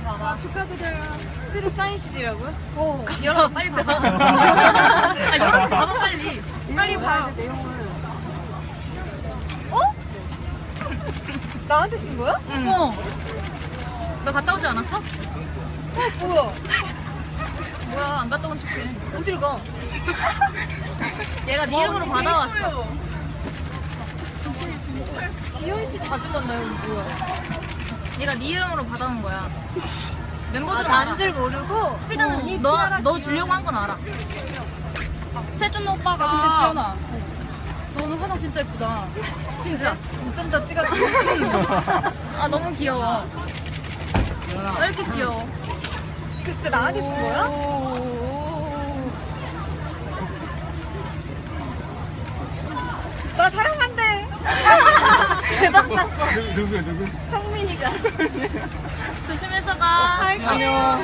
봐봐. 축하드려요. 스피드 사인 CD라고요? 열어, 빨리 봐. 아, 열어서 봐봐, 빨리. 빨리 봐야 돼, 내용을. 어? 나한테 쓴 거야? 응. 너 갔다 오지 않았어? 뭐야? 뭐야, 안 갔다 온 척해. 어디를 가? 얘가 네 이름으로 받아왔어. 지현 씨 자주 만나요, 뭐야? 얘가 네 이름으로 받아온 거야. 아, 멤버들은 알아. 난 줄 모르고? 스피드는 너 주려고 한 건 알아. 세준 오빠가 근데 지연아 너 오늘 화장 진짜 예쁘다. 진짜? 좀 더 찍어줘. 아, 너무 귀여워. 왜 이렇게 귀여워? 이거 진짜 나한테 쓴 거야? 나 사랑한대. 대박 샀어. 누구? 성민이가. 조심해서 가. 갈게요.